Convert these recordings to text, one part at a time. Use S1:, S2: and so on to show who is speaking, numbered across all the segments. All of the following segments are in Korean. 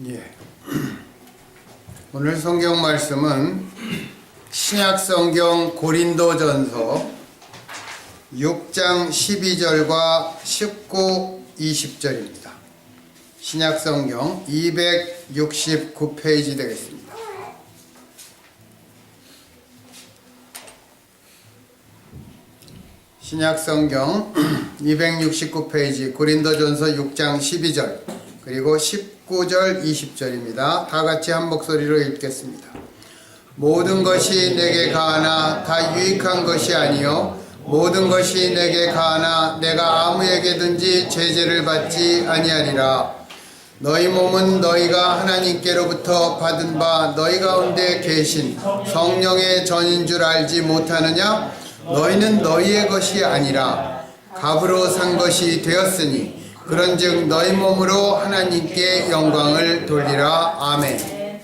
S1: 예. 오늘 성경 말씀은 신약 성경 고린도전서 6장 12절과 19, 20절입니다. 신약 성경 269페이지 되겠습니다. 신약 성경 269페이지 고린도전서 6장 12절 그리고 19절 20절입니다. 다 같이 한 목소리로 읽겠습니다. 모든 것이 내게 가하나 다 유익한 것이 아니요 모든 것이 내게 가하나 내가 아무에게든지 제재를 받지 아니하리라. 너희 몸은 너희가 하나님께로부터 받은 바 너희 가운데 계신 성령의 전인 줄 알지 못하느냐? 너희는 너희의 것이 아니라 값으로 산 것이 되었으니 그런즉 너희 몸으로 하나님께 영광을 돌리라. 아멘.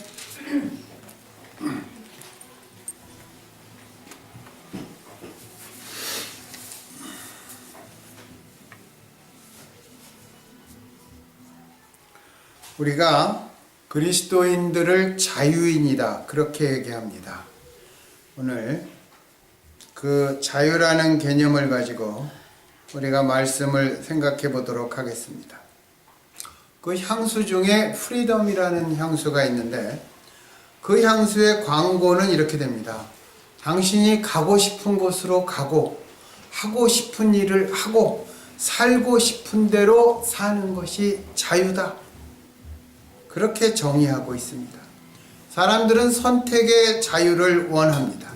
S1: 우리가 그리스도인들을 자유인이다 그렇게 얘기합니다. 오늘 그 자유라는 개념을 가지고 우리가 말씀을 생각해 보도록 하겠습니다. 그 향수 중에 프리덤이라는 향수가 있는데 그 향수의 광고는 이렇게 됩니다. 당신이 가고 싶은 곳으로 가고 하고 싶은 일을 하고 살고 싶은 대로 사는 것이 자유다. 그렇게 정의하고 있습니다. 사람들은 선택의 자유를 원합니다.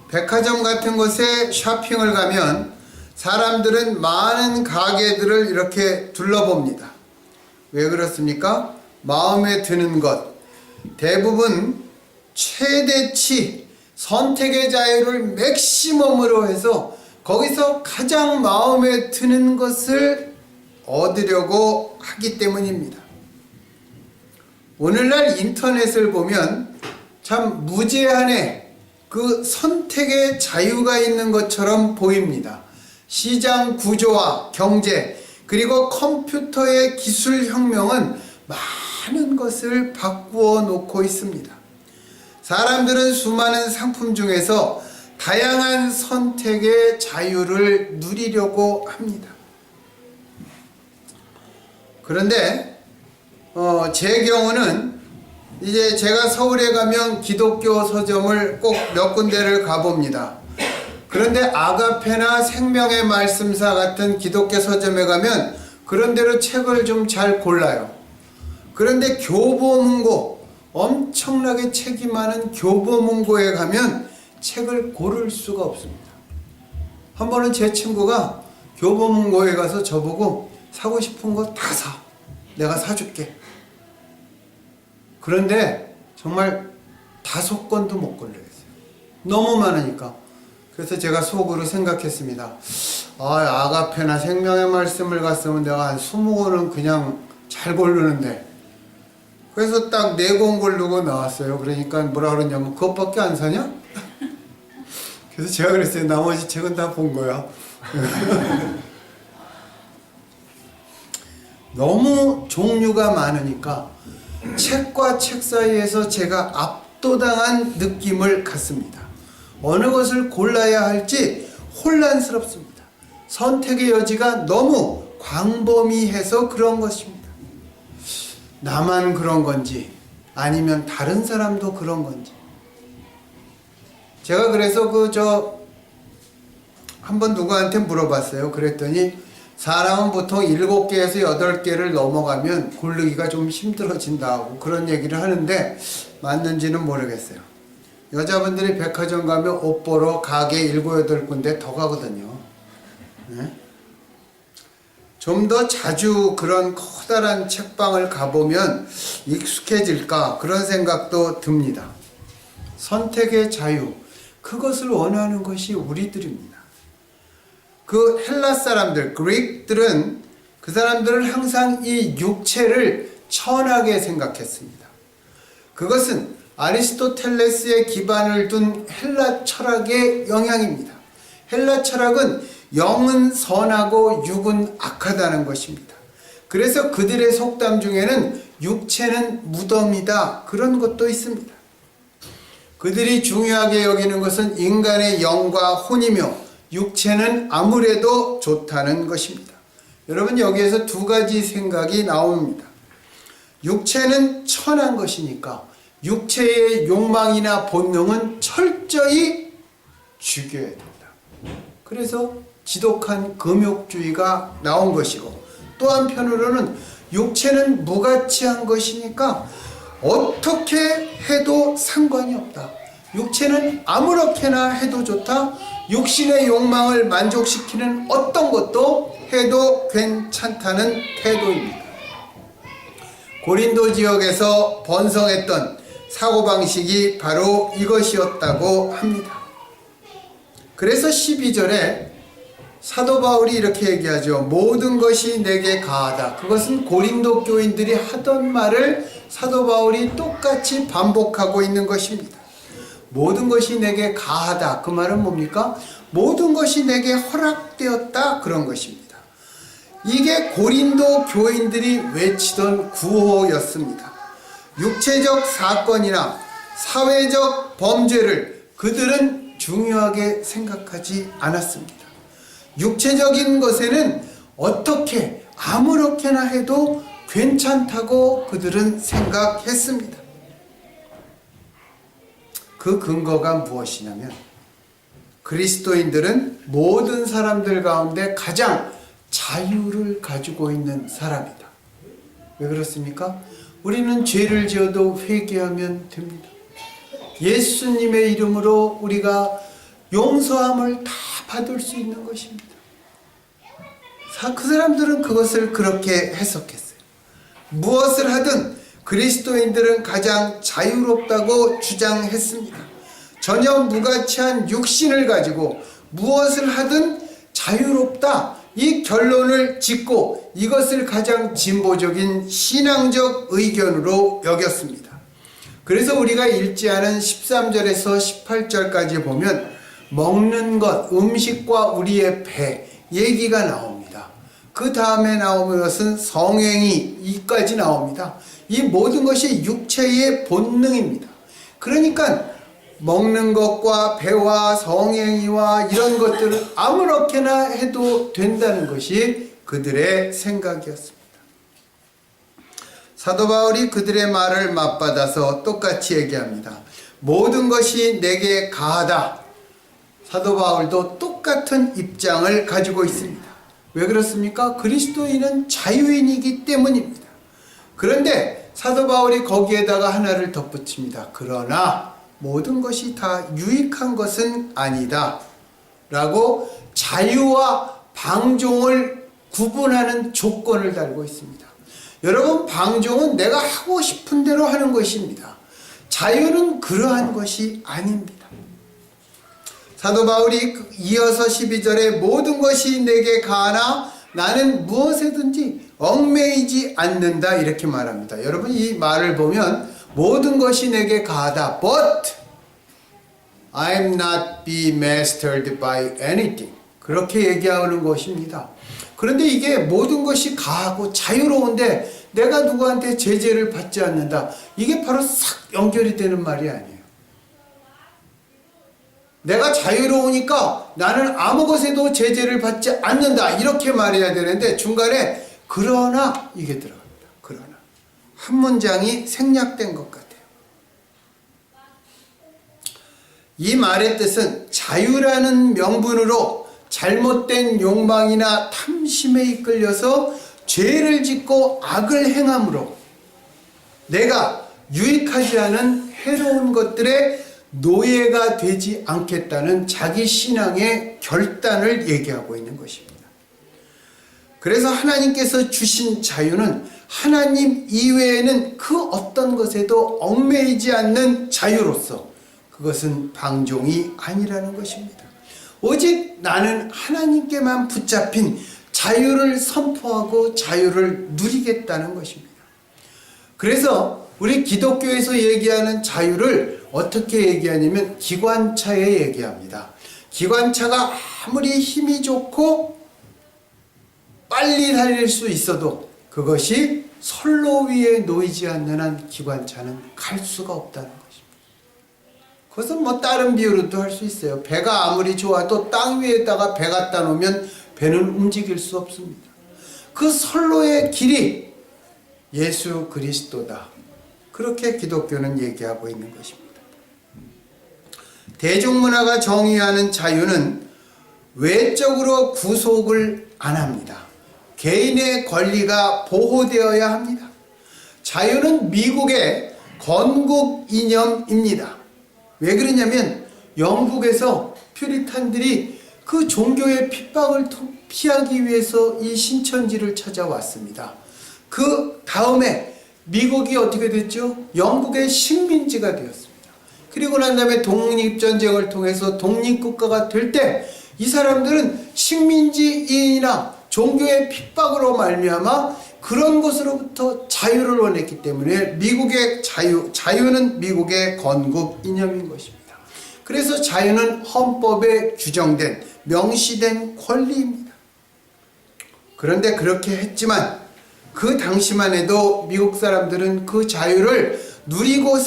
S1: 백화점 같은 곳에 쇼핑을 가면 사람들은 많은 가게들을 이렇게 둘러봅니다. 왜 그렇습니까? 마음에 드는 것, 대부분 최대치 선택의 자유를 맥시멈으로 해서 거기서 가장 마음에 드는 것을 얻으려고 하기 때문입니다. 오늘날 인터넷을 보면 참 무제한의 그 선택의 자유가 있는 것처럼 보입니다. 시장 구조와 경제 그리고 컴퓨터의 기술 혁명은 많은 것을 바꾸어 놓고 있습니다. 사람들은 수많은 상품 중에서 다양한 선택의 자유를 누리려고 합니다. 그런데 제 경우는 이제 제가 서울에 가면 기독교 서점을 꼭 몇 군데를 가봅니다. 그런데 아가페나 생명의 말씀사 같은 기독교 서점에 가면 그런 데로 책을 좀 잘 골라요. 그런데 교보문고, 엄청나게 책이 많은 교보문고에 가면 책을 고를 수가 없습니다. 한 번은 제 친구가 교보문고에 가서 저보고 사고 싶은 거 다 사. 내가 사줄게. 그런데 정말 5권도 못 걸려있어요. 너무 많으니까. 그래서 제가 속으로 생각했습니다. 아가페나 생명의 말씀을 갔으면 내가 한 20권은 그냥 잘 고르는데. 그래서 딱 4권 고르고 나왔어요. 그러니까 뭐라 그러냐면 그것밖에 안 사냐? 그래서 제가 그랬어요. 나머지 책은 다 본 거야. 너무 종류가 많으니까 책과 책 사이에서 제가 압도당한 느낌을 갖습니다. 어느 것을 골라야 할지 혼란스럽습니다. 선택의 여지가 너무 광범위해서 그런 것입니다. 나만 그런 건지 아니면 다른 사람도 그런 건지. 제가 그래서 한번 누구한테 물어봤어요. 그랬더니 사람은 보통 7개에서 8개를 넘어가면 고르기가 좀 힘들어진다고 그런 얘기를 하는데 맞는지는 모르겠어요. 여자분들이 백화점 가면 옷 보러 가게 7, 8군데 더 가거든요. 네? 좀 더 자주 그런 커다란 책방을 가보면 익숙해질까 그런 생각도 듭니다. 선택의 자유, 그것을 원하는 것이 우리들입니다. 그 헬라 사람들, 그릭들은 그 사람들은 항상 이 육체를 천하게 생각했습니다. 그것은 아리스토텔레스의 기반을 둔 헬라 철학의 영향입니다. 헬라 철학은 영은 선하고 육은 악하다는 것입니다. 그래서 그들의 속담 중에는 육체는 무덤이다. 그런 것도 있습니다. 그들이 중요하게 여기는 것은 인간의 영과 혼이며 육체는 아무래도 좋다는 것입니다. 여러분, 여기에서 두 가지 생각이 나옵니다. 육체는 천한 것이니까 육체의 욕망이나 본능은 철저히 죽여야 된다. 그래서 지독한 금욕주의가 나온 것이고, 또 한편으로는 육체는 무가치한 것이니까 어떻게 해도 상관이 없다. 육체는 아무렇게나 해도 좋다. 육신의 욕망을 만족시키는 어떤 것도 해도 괜찮다는 태도입니다. 고린도 지역에서 번성했던 사고방식이 바로 이것이었다고 합니다. 그래서 12절에 사도 바울이 이렇게 얘기하죠. 모든 것이 내게 가하다. 그것은 고린도 교인들이 하던 말을 사도 바울이 똑같이 반복하고 있는 것입니다. 모든 것이 내게 가하다. 그 말은 뭡니까? 모든 것이 내게 허락되었다. 그런 것입니다. 이게 고린도 교인들이 외치던 구호였습니다. 육체적 사건이나 사회적 범죄를 그들은 중요하게 생각하지 않았습니다. 육체적인 것에는 어떻게 아무렇게나 해도 괜찮다고 그들은 생각했습니다. 그 근거가 무엇이냐면, 그리스도인들은 모든 사람들 가운데 가장 자유를 가지고 있는 사람이다. 왜 그렇습니까? 우리는 죄를 지어도 회개하면 됩니다. 예수님의 이름으로 우리가 용서함을 다 받을 수 있는 것입니다. 그 사람들은 그것을 그렇게 해석했어요. 무엇을 하든 그리스도인들은 가장 자유롭다고 주장했습니다. 전혀 무가치한 육신을 가지고 무엇을 하든 자유롭다, 이 결론을 짓고 이것을 가장 진보적인 신앙적 의견으로 여겼습니다. 그래서 우리가 읽지 않은 13절에서 18절까지 보면 먹는 것, 음식과 우리의 배 얘기가 나옵니다. 그 다음에 나오는 것은 성행위, 이까지 나옵니다. 이 모든 것이 육체의 본능입니다. 그러니까 먹는 것과 배와 성행위와 이런 것들을 아무렇게나 해도 된다는 것이 그들의 생각이었습니다. 사도 바울이 그들의 말을 맞받아서 똑같이 얘기합니다. 모든 것이 내게 가하다. 사도 바울도 똑같은 입장을 가지고 있습니다. 왜 그렇습니까? 그리스도인은 자유인이기 때문입니다. 그런데 사도 바울이 거기에다가 하나를 덧붙입니다. 그러나 모든 것이 다 유익한 것은 아니다 라고 자유와 방종을 구분하는 조건을 달고 있습니다. 여러분, 방종은 내가 하고 싶은 대로 하는 것입니다. 자유는 그러한 것이 아닙니다. 사도 바울이 이어서 12절에 모든 것이 내게 가하나 나는 무엇에든지 얽매이지 않는다 이렇게 말합니다. 여러분, 이 말을 보면 모든 것이 내게 가하다, but I'm not be mastered by anything, 그렇게 얘기하는 것입니다. 그런데 이게 모든 것이 가하고 자유로운데 내가 누구한테 제재를 받지 않는다, 이게 바로 싹 연결이 되는 말이 아니에요. 내가 자유로우니까 나는 아무 것에도 제재를 받지 않는다 이렇게 말해야 되는데 중간에 그러나 이게 들어갑니다. 그러나 한 문장이 생략된 것 같아요. 이 말의 뜻은 자유라는 명분으로 잘못된 욕망이나 탐심에 이끌려서 죄를 짓고 악을 행함으로 내가 유익하지 않은 해로운 것들의 노예가 되지 않겠다는 자기 신앙의 결단을 얘기하고 있는 것입니다. 그래서 하나님께서 주신 자유는 하나님 이외에는 그 어떤 것에도 얽매이지 않는 자유로서 그것은 방종이 아니라는 것입니다. 오직 나는 하나님께만 붙잡힌 자유를 선포하고 자유를 누리겠다는 것입니다. 그래서 우리 기독교에서 얘기하는 자유를 어떻게 얘기하냐면 기관차에 얘기합니다. 기관차가 아무리 힘이 좋고 빨리 달릴 수 있어도 그것이 선로 위에 놓이지 않는 한 기관차는 갈 수가 없다는 것입니다. 그것은 뭐 다른 비유로도 할 수 있어요. 배가 아무리 좋아도 땅 위에다가 배 갖다 놓으면 배는 움직일 수 없습니다. 그 선로의 길이 예수 그리스도다. 그렇게 기독교는 얘기하고 있는 것입니다. 대중문화가 정의하는 자유는 외적으로 구속을 안 합니다. 개인의 권리가 보호되어야 합니다. 자유는 미국의 건국 이념입니다. 왜 그러냐면 영국에서 퓨리탄들이 그 종교의 핍박을 피하기 위해서 이 신천지를 찾아왔습니다. 그 다음에 미국이 어떻게 됐죠? 영국의 식민지가 되었습니다. 그리고 난 다음에 독립전쟁을 통해서 독립국가가 될 때 이 사람들은 식민지인이나 종교의 핍박으로 말미암아 그런 것으로부터 자유를 원했기 때문에 미국의 자유는 미국의 건국 이념인 것입니다. 그래서 자유는 헌법에 규정된 명시된 권리입니다. 그런데 그렇게 했지만 그 당시만 해도 미국 사람들은 그 자유를 누리고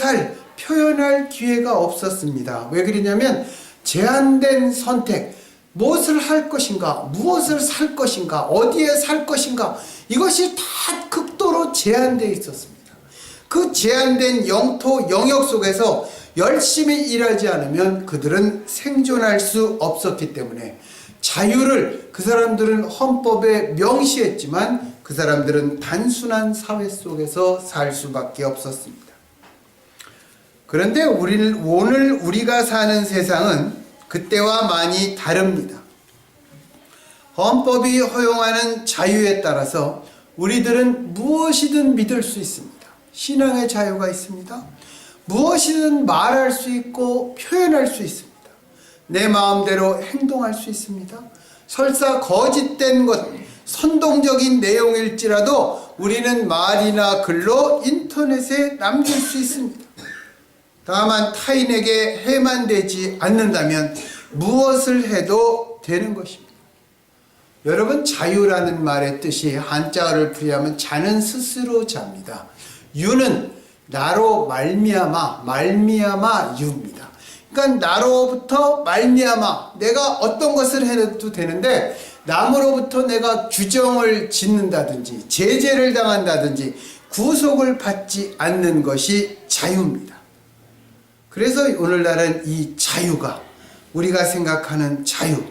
S1: 표현할 기회가 없었습니다. 왜 그러냐면 제한된 선택, 무엇을 할 것인가, 무엇을 살 것인가, 어디에 살 것인가, 이것이 다 극도로 제한되어 있었습니다. 그 제한된 영역 속에서 열심히 일하지 않으면 그들은 생존할 수 없었기 때문에 자유를 그 사람들은 헌법에 명시했지만 그 사람들은 단순한 사회 속에서 살 수밖에 없었습니다. 그런데 오늘 우리가 사는 세상은 그때와 많이 다릅니다. 헌법이 허용하는 자유에 따라서 우리들은 무엇이든 믿을 수 있습니다. 신앙의 자유가 있습니다. 무엇이든 말할 수 있고 표현할 수 있습니다. 내 마음대로 행동할 수 있습니다. 설사 거짓된 것, 선동적인 내용일지라도 우리는 말이나 글로 인터넷에 남길 수 있습니다. 다만 타인에게 해만 되지 않는다면 무엇을 해도 되는 것입니다. 여러분, 자유라는 말의 뜻이 한자어를 풀이하면 자는 스스로 잡니다. 유는 나로 말미암아 유입니다. 그러니까 나로부터 말미암아 내가 어떤 것을 해도 되는데 남으로부터 내가 규정을 짓는다든지 제재를 당한다든지 구속을 받지 않는 것이 자유입니다. 그래서 오늘날은 이 자유가 우리가 생각하는 자유,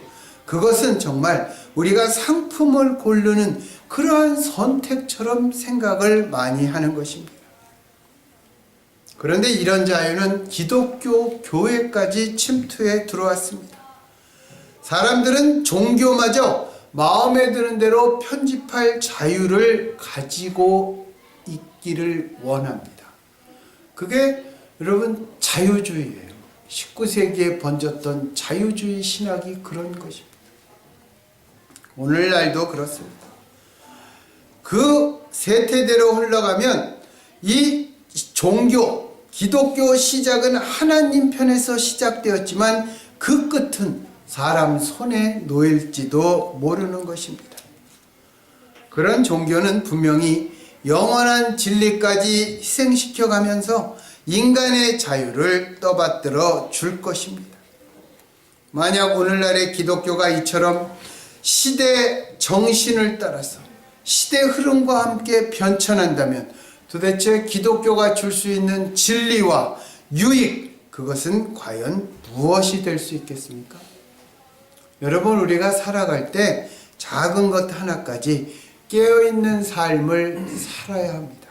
S1: 그것은 정말 우리가 상품을 고르는 그러한 선택처럼 생각을 많이 하는 것입니다. 그런데 이런 자유는 기독교 교회까지 침투해 들어왔습니다. 사람들은 종교마저 마음에 드는 대로 편집할 자유를 가지고 있기를 원합니다. 그게 여러분 자유주의예요. 19세기에 번졌던 자유주의 신학이 그런 것입니다. 오늘날도 그렇습니다. 그 세태대로 흘러가면 이 종교, 기독교 시작은 하나님 편에서 시작되었지만 그 끝은 사람 손에 놓일지도 모르는 것입니다. 그런 종교는 분명히 영원한 진리까지 희생시켜가면서 인간의 자유를 떠받들어 줄 것입니다. 만약 오늘날의 기독교가 이처럼 시대 정신을 따라서 시대 흐름과 함께 변천한다면 도대체 기독교가 줄 수 있는 진리와 유익, 그것은 과연 무엇이 될 수 있겠습니까? 여러분, 우리가 살아갈 때 작은 것 하나까지 깨어있는 삶을 살아야 합니다.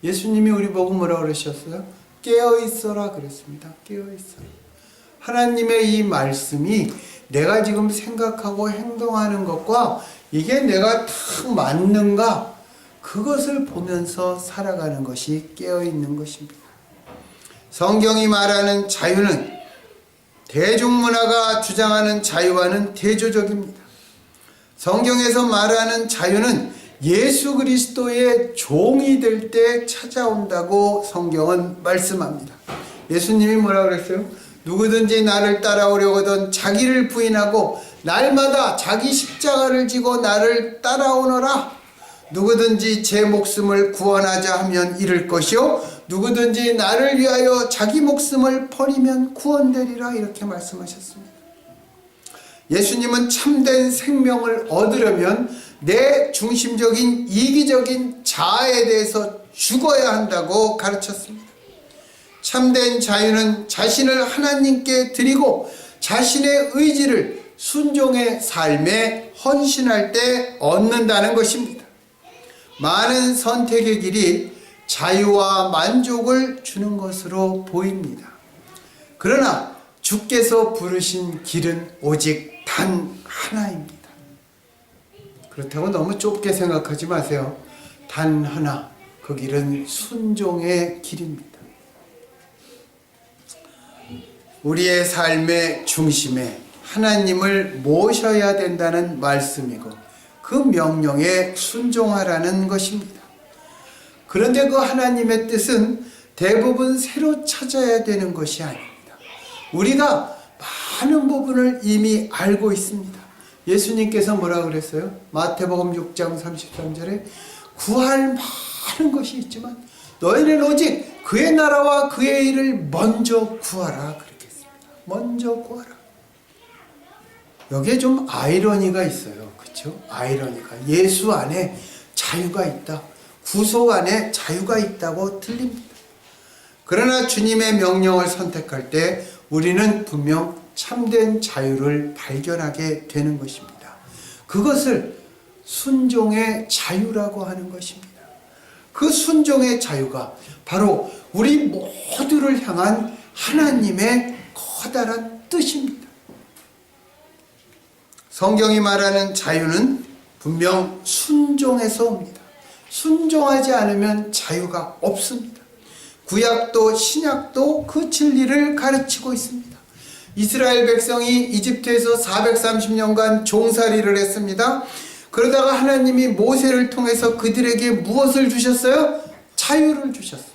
S1: 예수님이 우리 보고 뭐라고 그러셨어요? 깨어있어라 그랬습니다. 깨어있어라. 하나님의 이 말씀이 내가 지금 생각하고 행동하는 것과 이게 내가 딱 맞는가? 그것을 보면서 살아가는 것이 깨어있는 것입니다. 성경이 말하는 자유는 대중문화가 주장하는 자유와는 대조적입니다. 성경에서 말하는 자유는 예수 그리스도의 종이 될 때 찾아온다고 성경은 말씀합니다. 예수님이 뭐라고 그랬어요? 누구든지 나를 따라오려거든 자기를 부인하고 날마다 자기 십자가를 지고 나를 따라오너라. 누구든지 제 목숨을 구원하자 하면 잃을 것이요 누구든지 나를 위하여 자기 목숨을 버리면 구원되리라 이렇게 말씀하셨습니다. 예수님은 참된 생명을 얻으려면 내 중심적인 이기적인 자아에 대해서 죽어야 한다고 가르쳤습니다. 참된 자유는 자신을 하나님께 드리고 자신의 의지를 순종의 삶에 헌신할 때 얻는다는 것입니다. 많은 선택의 길이 자유와 만족을 주는 것으로 보입니다. 그러나 주께서 부르신 길은 오직 단 하나입니다. 그렇다고 너무 좁게 생각하지 마세요. 단 하나, 그 길은 순종의 길입니다. 우리의 삶의 중심에 하나님을 모셔야 된다는 말씀이고 그 명령에 순종하라는 것입니다. 그런데 그 하나님의 뜻은 대부분 새로 찾아야 되는 것이 아닙니다. 우리가 많은 부분을 이미 알고 있습니다. 예수님께서 뭐라 그랬어요? 마태복음 6장 33절에 구할 많은 것이 있지만 너희는 오직 그의 나라와 그의 일을 먼저 구하라 그랬겠습니다. 먼저 구하라. 여기에 좀 아이러니가 있어요. 그렇죠? 아이러니가. 예수 안에 자유가 있다. 구속 안에 자유가 있다고 들립니다. 그러나 주님의 명령을 선택할 때 우리는 분명 참된 자유를 발견하게 되는 것입니다. 그것을 순종의 자유라고 하는 것입니다. 그 순종의 자유가 바로 우리 모두를 향한 하나님의 커다란 뜻입니다. 성경이 말하는 자유는 분명 순종에서 옵니다. 순종하지 않으면 자유가 없습니다. 구약도 신약도 그 진리를 가르치고 있습니다. 이스라엘 백성이 이집트에서 430년간 종살이를 했습니다. 그러다가 하나님이 모세를 통해서 그들에게 무엇을 주셨어요? 자유를 주셨습니다.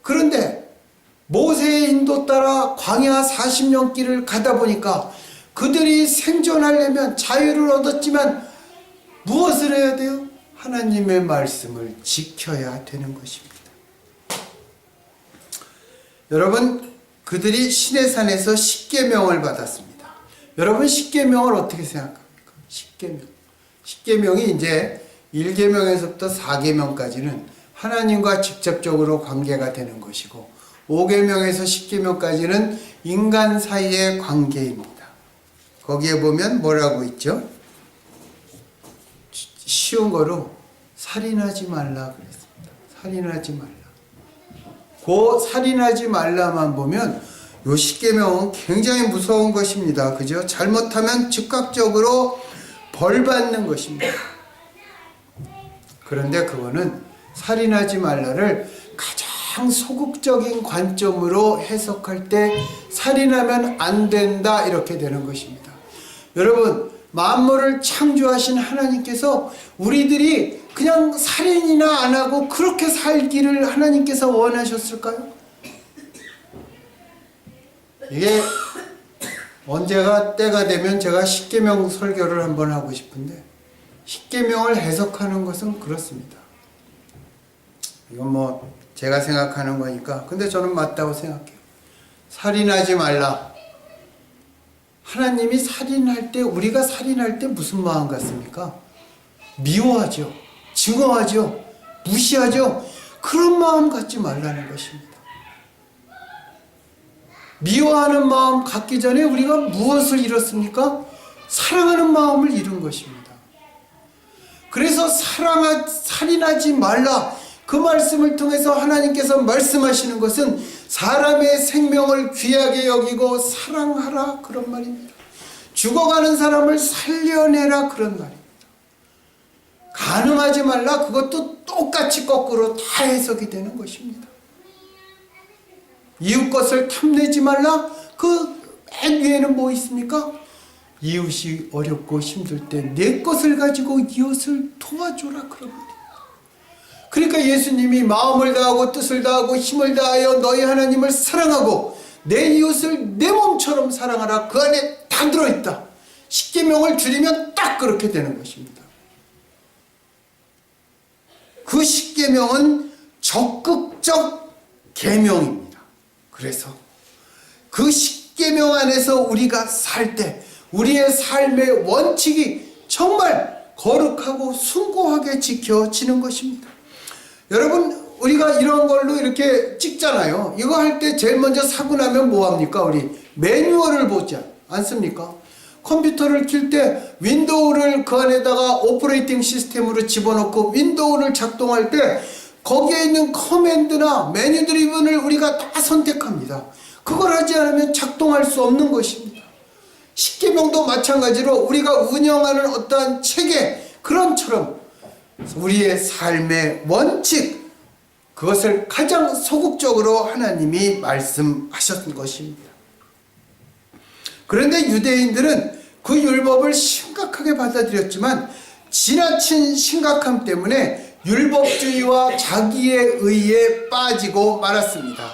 S1: 그런데 모세의 인도 따라 광야 40년 길을 가다 보니까 그들이 생존하려면 자유를 얻었지만 무엇을 해야 돼요? 하나님의 말씀을 지켜야 되는 것입니다. 여러분, 그들이 시내산에서 십계명을 받았습니다. 여러분, 십계명을 어떻게 생각합니까? 십계명이 이제 1계명에서부터 4계명까지는 하나님과 직접적으로 관계가 되는 것이고 5계명에서 10계명까지는 인간 사이의 관계입니다. 거기에 보면 뭐라고 있죠? 쉬운 거로 살인하지 말라 그랬습니다. 살인하지 말라. 그 살인하지 말라만 보면 요 10계명은 굉장히 무서운 것입니다. 그죠? 잘못하면 즉각적으로 벌 받는 것입니다. 그런데 그거는 살인하지 말라를 가장 소극적인 관점으로 해석할 때 살인하면 안 된다 이렇게 되는 것입니다. 여러분, 만물을 창조하신 하나님께서 우리들이 그냥 살인이나 안 하고 그렇게 살기를 하나님께서 원하셨을까요? 이게 언제가 때가 되면 제가 십계명 설교를 한번 하고 싶은데 십계명을 해석하는 것은 그렇습니다. 이건 뭐 제가 생각하는 거니까. 근데 저는 맞다고 생각해요. 살인하지 말라. 하나님이 살인할 때, 우리가 살인할 때 무슨 마음 같습니까? 미워하죠. 증오하죠. 무시하죠. 그런 마음 갖지 말라는 것입니다. 미워하는 마음 갖기 전에 우리가 무엇을 잃었습니까? 사랑하는 마음을 잃은 것입니다. 그래서 살인하지 말라. 그 말씀을 통해서 하나님께서 말씀하시는 것은 사람의 생명을 귀하게 여기고 사랑하라 그런 말입니다. 죽어가는 사람을 살려내라 그런 말입니다. 간음하지 말라 그것도 똑같이 거꾸로 다 해석이 되는 것입니다. 이웃 것을 탐내지 말라 그 맨 위에는 뭐 있습니까? 이웃이 어렵고 힘들 때 내 것을 가지고 이웃을 도와줘라 그런 말입니다. 그러니까 예수님이 마음을 다하고 뜻을 다하고 힘을 다하여 너희 하나님을 사랑하고 내 이웃을 내 몸처럼 사랑하라. 그 안에 다 들어있다. 십계명을 줄이면 딱 그렇게 되는 것입니다. 그 십계명은 적극적 계명입니다. 그래서 그 십계명 안에서 우리가 살 때 우리의 삶의 원칙이 정말 거룩하고 숭고하게 지켜지는 것입니다. 여러분, 우리가 이런 걸로 이렇게 찍잖아요. 이거 할 때 제일 먼저 사고 나면 뭐합니까? 우리 매뉴얼을 보지 않습니까? 컴퓨터를 킬 때 윈도우를 그 안에다가 오퍼레이팅 시스템으로 집어넣고 윈도우를 작동할 때 거기에 있는 커맨드나 메뉴 드리븐을 우리가 다 선택합니다. 그걸 하지 않으면 작동할 수 없는 것입니다. 십계명도 마찬가지로 우리가 운영하는 어떠한 체계, 그런처럼 우리의 삶의 원칙, 그것을 가장 소극적으로 하나님이 말씀하셨던 것입니다. 그런데 유대인들은 그 율법을 심각하게 받아들였지만 지나친 심각함 때문에 율법주의와 자기의 의에 빠지고 말았습니다.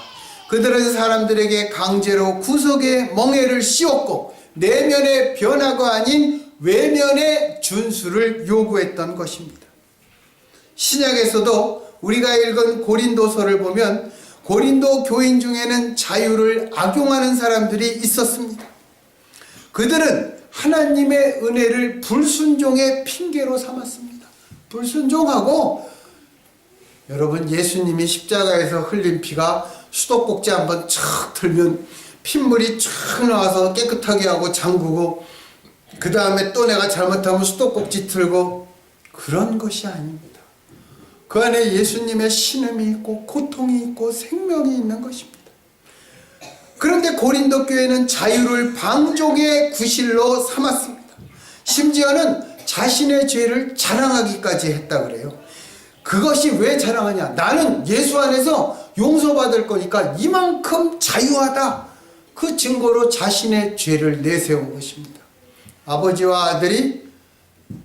S1: 그들은 사람들에게 강제로 구속의 멍에를 씌웠고 내면의 변화가 아닌 외면의 준수를 요구했던 것입니다. 신약에서도 우리가 읽은 고린도서를 보면 고린도 교인 중에는 자유를 악용하는 사람들이 있었습니다. 그들은 하나님의 은혜를 불순종의 핑계로 삼았습니다. 불순종하고, 여러분, 예수님이 십자가에서 흘린 피가 수도꼭지 한번 촥 틀면 핏물이 쫙 나와서 깨끗하게 하고 잠그고, 그 다음에 또 내가 잘못하면 수도꼭지 틀고, 그런 것이 아닙니다. 그 안에 예수님의 신음이 있고 고통이 있고 생명이 있는 것입니다. 그런데 고린도 교회는 자유를 방종의 구실로 삼았습니다. 심지어는 자신의 죄를 자랑하기까지 했다 그래요. 그것이 왜 자랑하냐? 나는 예수 안에서 용서받을 거니까 이만큼 자유하다. 그 증거로 자신의 죄를 내세운 것입니다. 아버지와 아들이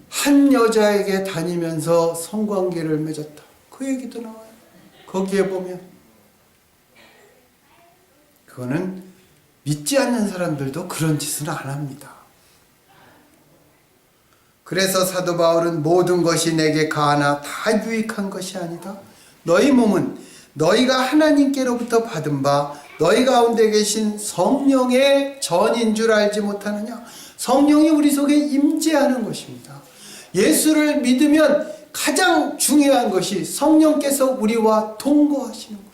S1: 한 여자에게 다니면서 성관계를 맺었다. 그 얘기도 나와요. 거기에 보면 그거는 믿지 않는 사람들도 그런 짓은 안 합니다. 그래서 사도 바울은 모든 것이 내게 가하나 다 유익한 것이 아니다. 너희 몸은 너희가 하나님께로부터 받은 바 너희 가운데 계신 성령의 전인 줄 알지 못하느냐. 성령이 우리 속에 임재하는 것입니다. 예수를 믿으면 가장 중요한 것이 성령께서 우리와 동거하시는 것입니다.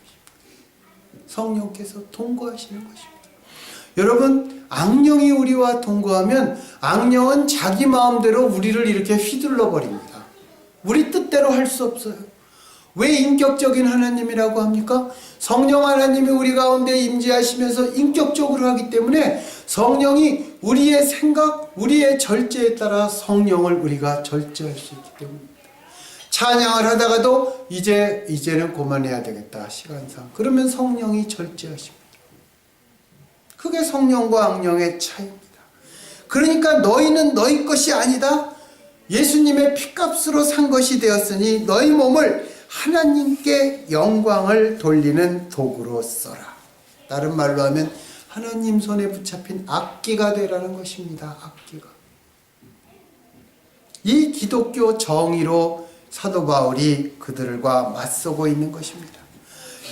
S1: 성령께서 동거하시는 것입니다. 여러분, 악령이 우리와 동거하면 악령은 자기 마음대로 우리를 이렇게 휘둘러 버립니다. 우리 뜻대로 할 수 없어요. 왜 인격적인 하나님이라고 합니까? 성령 하나님이 우리 가운데 임재하시면서 인격적으로 하기 때문에 성령이 우리의 생각, 우리의 절제에 따라 성령을 우리가 절제할 수 있기 때문입니다. 찬양을 하다가도 이제는 그만해야 되겠다, 시간상. 그러면 성령이 절제하십니다. 그게 성령과 악령의 차이입니다. 그러니까 너희는 너희 것이 아니다. 예수님의 피값으로 산 것이 되었으니 너희 몸을 하나님께 영광을 돌리는 도구로 써라. 다른 말로 하면 하나님 손에 붙잡힌 악기가 되라는 것입니다. 악기가. 이 기독교 정의로 사도 바울이 그들과 맞서고 있는 것입니다.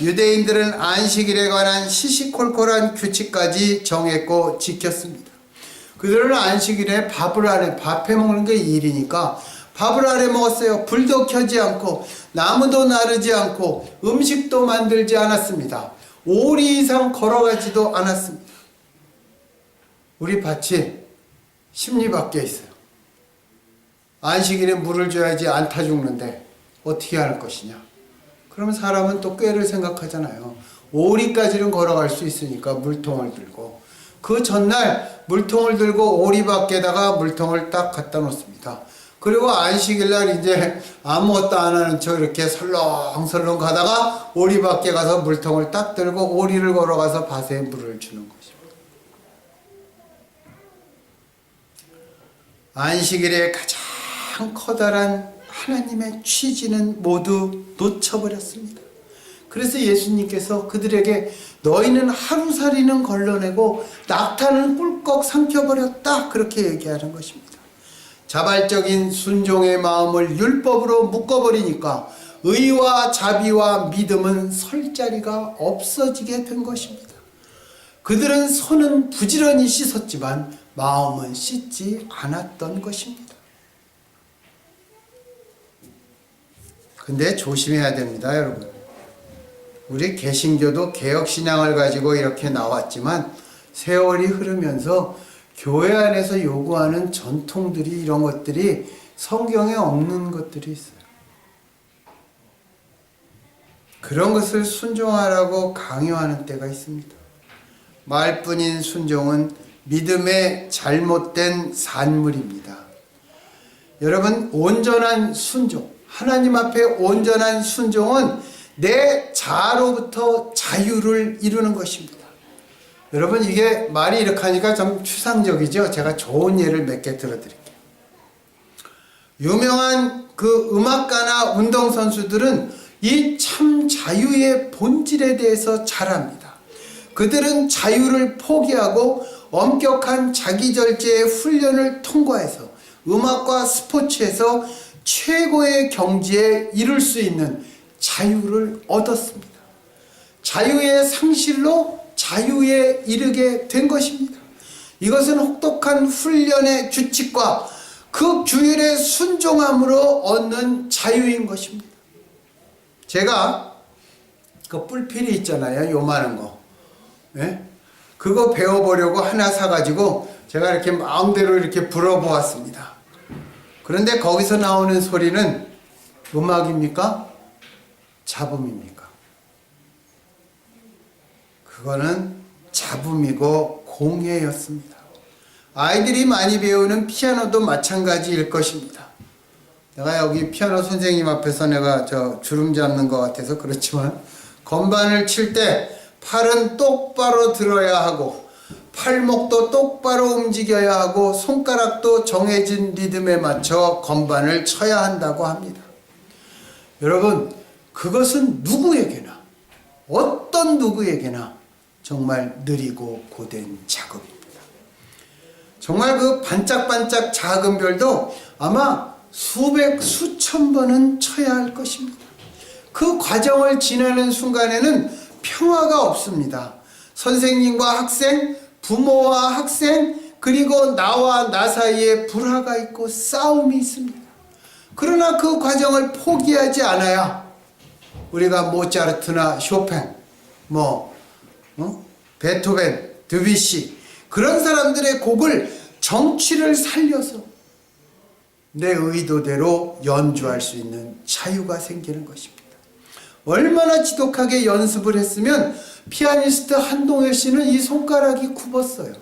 S1: 유대인들은 안식일에 관한 시시콜콜한 규칙까지 정했고 지켰습니다. 그들은 안식일에 밥 해 먹는 게 일이니까 밥을 안 해 먹었어요. 불도 켜지 않고 나무도 나르지 않고 음식도 만들지 않았습니다. 5리 이상 걸어가지도 않았습니다. 우리 밭이 10리 밖에 있어요. 안식일에 물을 줘야지 안 타 죽는데 어떻게 할 것이냐. 그러면 사람은 또 꾀를 생각하잖아요. 5리까지는 걸어갈 수 있으니까 물통을 들고, 그 전날 물통을 들고 오리 밖에다가 물통을 딱 갖다 놓습니다. 그리고 안식일날 이제 아무것도 안 하는 척 이렇게 설렁설렁 가다가 오리 밖에 가서 물통을 딱 들고 오리를 걸어가서 밭에 물을 주는 것입니다. 안식일의 가장 커다란 하나님의 취지는 모두 놓쳐버렸습니다. 그래서 예수님께서 그들에게 너희는 하루살이는 걸러내고 낙타는 꿀꺽 삼켜버렸다, 그렇게 얘기하는 것입니다. 자발적인 순종의 마음을 율법으로 묶어버리니까 의와 자비와 믿음은 설 자리가 없어지게 된 것입니다. 그들은 손은 부지런히 씻었지만 마음은 씻지 않았던 것입니다. 근데 조심해야 됩니다, 여러분. 우리 개신교도 개혁신앙을 가지고 이렇게 나왔지만 세월이 흐르면서 교회 안에서 요구하는 전통들이, 이런 것들이 성경에 없는 것들이 있어요. 그런 것을 순종하라고 강요하는 때가 있습니다. 말뿐인 순종은 믿음의 잘못된 산물입니다. 여러분, 온전한 순종, 하나님 앞에 온전한 순종은 내 자아로부터 자유를 이루는 것입니다. 여러분, 이게 말이 이렇게 하니까 좀 추상적이죠. 제가 좋은 예를 몇 개 들어드릴게요. 유명한 그 음악가나 운동선수들은 이 참 자유의 본질에 대해서 잘 압니다. 그들은 자유를 포기하고 엄격한 자기절제의 훈련을 통과해서 음악과 스포츠에서 최고의 경지에 이룰 수 있는 자유를 얻었습니다. 자유의 상실로 자유에 이르게 된 것입니다. 이것은 혹독한 훈련의 규칙과 그 규율에 순종함으로 얻는 자유인 것입니다. 제가 그 뿔필이 있잖아요, 요만한 거. 예? 그거 배워보려고 하나 사가지고 제가 이렇게 마음대로 이렇게 불어보았습니다. 그런데 거기서 나오는 소리는 음악입니까? 잡음입니까? 그거는 잡음이고 공예였습니다. 아이들이 많이 배우는 피아노도 마찬가지일 것입니다. 내가 여기 피아노 선생님 앞에서 내가 주름 잡는 것 같아서 그렇지만, 건반을 칠 때 팔은 똑바로 들어야 하고 팔목도 똑바로 움직여야 하고 손가락도 정해진 리듬에 맞춰 건반을 쳐야 한다고 합니다. 여러분, 그것은 누구에게나, 어떤 누구에게나 정말 느리고 고된 작업입니다. 정말 그 반짝반짝 작은 별도 아마 수백, 수천 번은 쳐야 할 것입니다. 그 과정을 지나는 순간에는 평화가 없습니다. 선생님과 학생, 부모와 학생, 그리고 나와 나 사이에 불화가 있고 싸움이 있습니다. 그러나 그 과정을 포기하지 않아야 우리가 모차르트나 쇼팽, 베토벤, 드뷔시, 그런 사람들의 곡을 정취를 살려서 내 의도대로 연주할 수 있는 자유가 생기는 것입니다. 얼마나 지독하게 연습을 했으면 피아니스트 한동열 씨는 이 손가락이 굽었어요.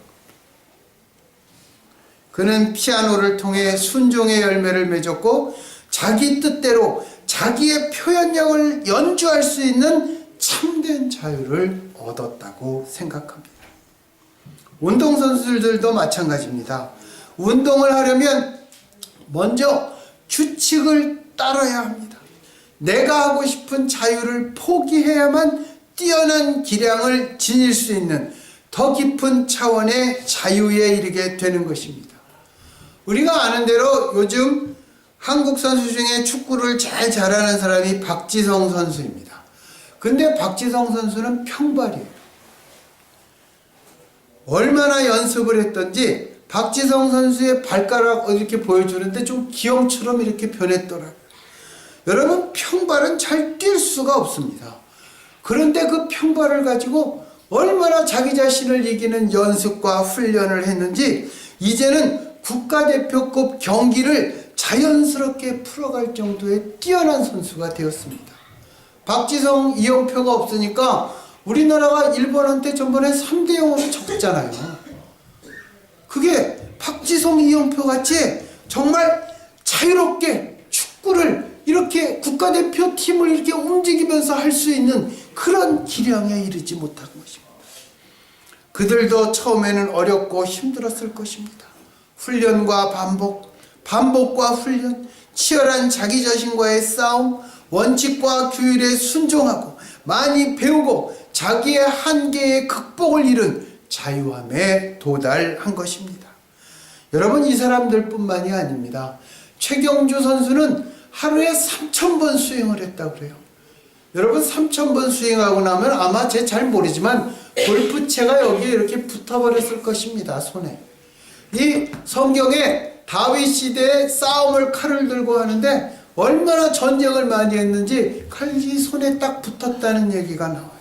S1: 그는 피아노를 통해 순종의 열매를 맺었고 자기 뜻대로 자기의 표현력을 연주할 수 있는 참된 자유를 얻었다고 생각합니다. 운동선수들도 마찬가지입니다. 운동을 하려면 먼저 규칙을 따라야 합니다. 내가 하고 싶은 자유를 포기해야만 뛰어난 기량을 지닐 수 있는 더 깊은 차원의 자유에 이르게 되는 것입니다. 우리가 아는 대로 요즘 한국 선수 중에 축구를 제일 잘하는 사람이 박지성 선수입니다. 근데 박지성 선수는 평발이에요. 얼마나 연습을 했던지 박지성 선수의 발가락 이렇게 보여주는데 좀 기형처럼 이렇게 변했더라고요. 여러분, 평발은 잘 뛸 수가 없습니다. 그런데 그 평발을 가지고 얼마나 자기 자신을 이기는 연습과 훈련을 했는지 이제는 국가대표급 경기를 자연스럽게 풀어갈 정도의 뛰어난 선수가 되었습니다. 박지성, 이영표가 없으니까 우리나라가 일본한테 전번에 3대0으로 졌잖아요. 그게 박지성, 이영표 같이 정말 자유롭게 축구를 이렇게 국가대표 팀을 이렇게 움직이면서 할 수 있는 그런 기량에 이르지 못한 것입니다. 그들도 처음에는 어렵고 힘들었을 것입니다. 훈련과 반복, 반복과 훈련, 치열한 자기 자신과의 싸움, 원칙과 규율에 순종하고 많이 배우고 자기의 한계의 극복을 이룬 자유함에 도달한 것입니다. 여러분, 이 사람들뿐만이 아닙니다. 최경주 선수는 하루에 3,000번 수행을 했다고 그래요. 여러분 3,000번 수행하고 나면 아마 제 잘 모르지만 골프채가 여기에 이렇게 붙어버렸을 것입니다. 손에. 이 성경에 다윗 시대에 싸움을 칼을 들고 하는데 얼마나 전쟁을 많이 했는지 칼이 손에 딱 붙었다는 얘기가 나와요.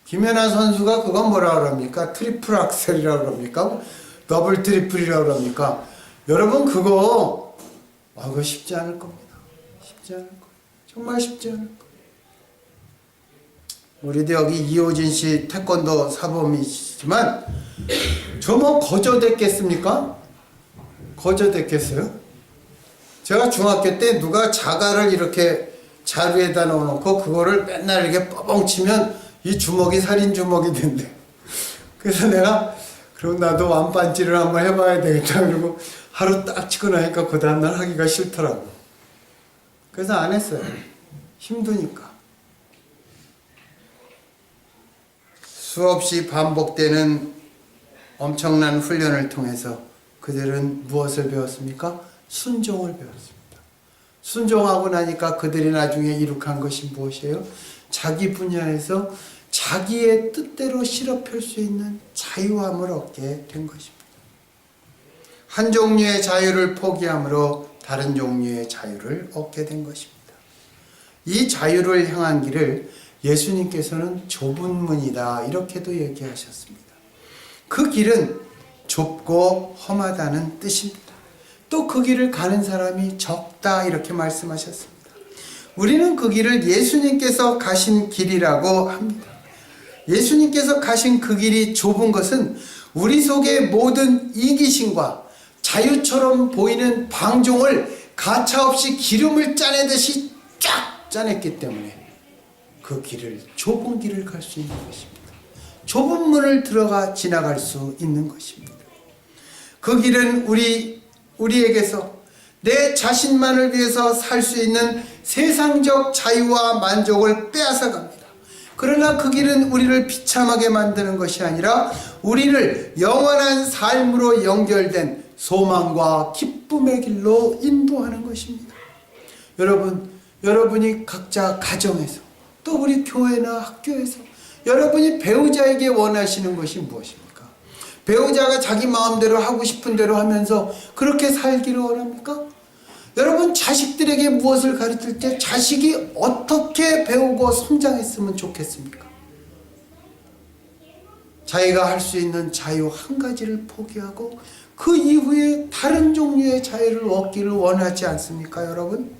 S1: 김연아 선수가 그건 뭐라 그럽니까? 트리플 악셀이라고 그럽니까? 더블 트리플이라고 그럽니까? 여러분 그거 쉽지 않을 겁니다. 쉽지 않을 거예요. 정말 쉽지 않을 거예요. 우리도 여기 이호진 씨 태권도 사범이시지만 저 뭐 거저됐겠습니까? 거저됐겠어요? 제가 중학교 때 누가 자갈을 이렇게 자루에다 넣어놓고 그거를 맨날 이렇게 뻐벙 치면 이 주먹이 살인 주먹이 된대. 그래서 내가 그럼 나도 완반지를 한번 해봐야 되겠다. 그리고 하루 딱 치고 나니까 그 다음날 하기가 싫더라고. 그래서 안 했어요. 힘드니까. 수없이 반복되는 엄청난 훈련을 통해서 그들은 무엇을 배웠습니까? 순종을 배웠습니다. 순종하고 나니까 그들이 나중에 이룩한 것이 무엇이에요? 자기 분야에서 자기의 뜻대로 실업할 수 있는 자유함을 얻게 된 것입니다. 한 종류의 자유를 포기함으로 다른 종류의 자유를 얻게 된 것입니다. 이 자유를 향한 길을 예수님께서는 좁은 문이다 이렇게도 얘기하셨습니다. 그 길은 좁고 험하다는 뜻입니다. 또 그 길을 가는 사람이 적다 이렇게 말씀하셨습니다. 우리는 그 길을 예수님께서 가신 길이라고 합니다. 예수님께서 가신 그 길이 좁은 것은 우리 속의 모든 이기심과 자유처럼 보이는 방종을 가차없이 기름을 짜내듯이 쫙 짜냈기 때문에 그 길을 좁은 길을 갈 수 있는 것입니다. 좁은 문을 들어가 지나갈 수 있는 것입니다. 그 길은 우리에게서 내 자신만을 위해서 살 수 있는 세상적 자유와 만족을 빼앗아 갑니다. 그러나 그 길은 우리를 비참하게 만드는 것이 아니라 우리를 영원한 삶으로 연결된 소망과 기쁨의 길로 인도하는 것입니다. 여러분이 각자 가정에서 또 우리 교회나 학교에서 여러분이 배우자에게 원하시는 것이 무엇입니까? 배우자가 자기 마음대로 하고 싶은 대로 하면서 그렇게 살기를 원합니까? 여러분 자식들에게 무엇을 가르칠 때 자식이 어떻게 배우고 성장했으면 좋겠습니까? 자기가 할 수 있는 자유 한 가지를 포기하고 그 이후에 다른 종류의 자유를 얻기를 원하지 않습니까, 여러분?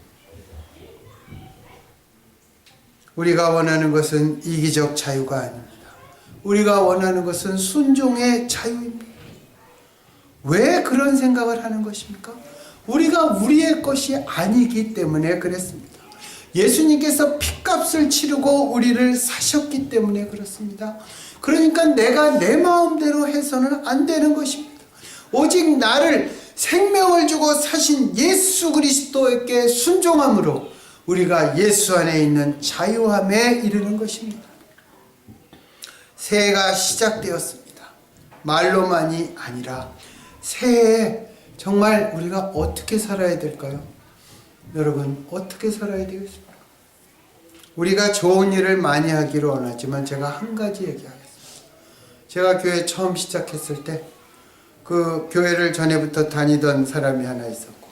S1: 우리가 원하는 것은 이기적 자유가 아닙니다. 우리가 원하는 것은 순종의 자유입니다. 왜 그런 생각을 하는 것입니까? 우리가 우리의 것이 아니기 때문에 그랬습니다. 예수님께서 핏값을 치르고 우리를 사셨기 때문에 그렇습니다. 그러니까 내가 내 마음대로 해서는 안 되는 것입니다. 오직 나를 생명을 주고 사신 예수 그리스도에게 순종함으로 우리가 예수 안에 있는 자유함에 이르는 것입니다. 새해가 시작되었습니다. 말로만이 아니라 새해에 정말 우리가 어떻게 살아야 될까요? 여러분 어떻게 살아야 되겠습니까? 우리가 좋은 일을 많이 하기를 원하지만 제가 한 가지 얘기하겠습니다. 제가 교회 처음 시작했을 때 그 교회를 전에부터 다니던 사람이 하나 있었고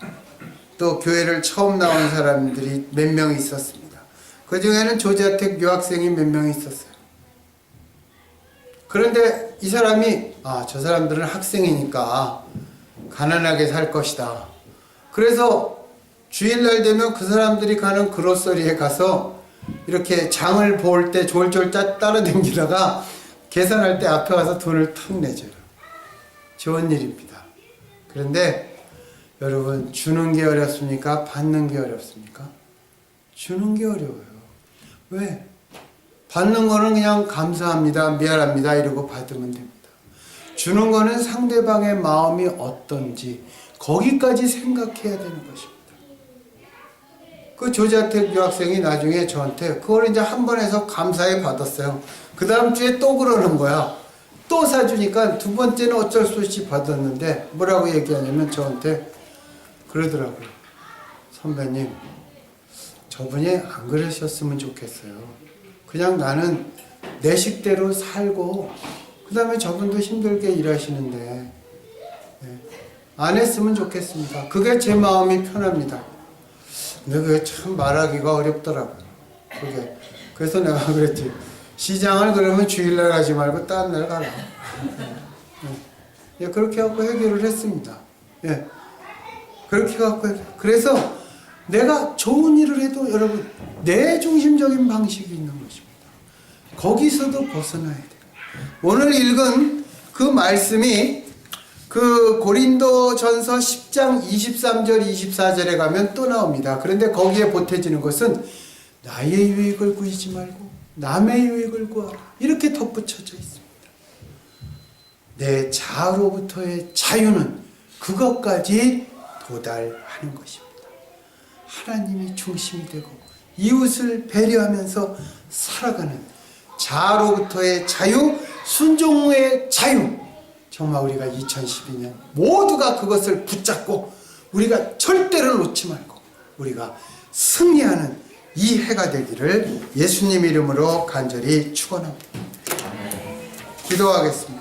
S1: 또 교회를 처음 나온 사람들이 몇 명 있었습니다. 그 중에는 조자택 유학생이 몇 명 있었어요. 그런데 이 사람이 저 사람들은 학생이니까 가난하게 살 것이다. 그래서 주일날 되면 그 사람들이 가는 그로서리에 가서 이렇게 장을 볼 때 졸졸 따라다니다가 계산할 때 앞에 가서 돈을 탁 내줘요. 좋은 일입니다. 그런데 여러분 주는 게 어렵습니까? 받는 게 어렵습니까? 주는 게 어려워요. 왜? 받는 거는 그냥 감사합니다, 미안합니다 이러고 받으면 됩니다. 주는 거는 상대방의 마음이 어떤지 거기까지 생각해야 되는 것입니다. 그 조자택 유학생이 나중에 저한테 그걸 이제 한 번 해서 감사히 받았어요. 그 다음 주에 또 그러는 거야. 또 사주니까 두 번째는 어쩔 수 없이 받았는데 뭐라고 얘기하냐면 저한테 그러더라고요. 선배님, 저분이 안 그러셨으면 좋겠어요. 그냥 나는 내 식대로 살고 그 다음에 저분도 힘들게 일하시는데 안 했으면 좋겠습니다. 그게 제 마음이 편합니다. 근데 그게 참 말하기가 어렵더라고요. 그게. 그래서 내가 그랬지. 시장을 그러면 주일날 가지 말고 딴 날 가라. 예, 그렇게 하고 해결을 했습니다. 예. 그렇게 갖고 그래서 내가 좋은 일을 해도 여러분 내 중심적인 방식이 있는 것입니다. 거기서도 벗어나야 돼요. 오늘 읽은 그 말씀이 그 고린도전서 10장 23절 24절에 가면 또 나옵니다. 그런데 거기에 보태지는 것은 나의 유익을 구하지 말고 남의 유익을 구하라. 이렇게 덧붙여져 있습니다. 내 자아로부터의 자유는 그것까지 도달하는 것입니다. 하나님이 중심이 되고 이웃을 배려하면서 살아가는 자아로부터의 자유, 순종의 자유. 정말 우리가 2012년 모두가 그것을 붙잡고 우리가 절대로 놓지 말고 우리가 승리하는 이 해가 되기를 예수님 이름으로 간절히 축원합니다. 기도하겠습니다.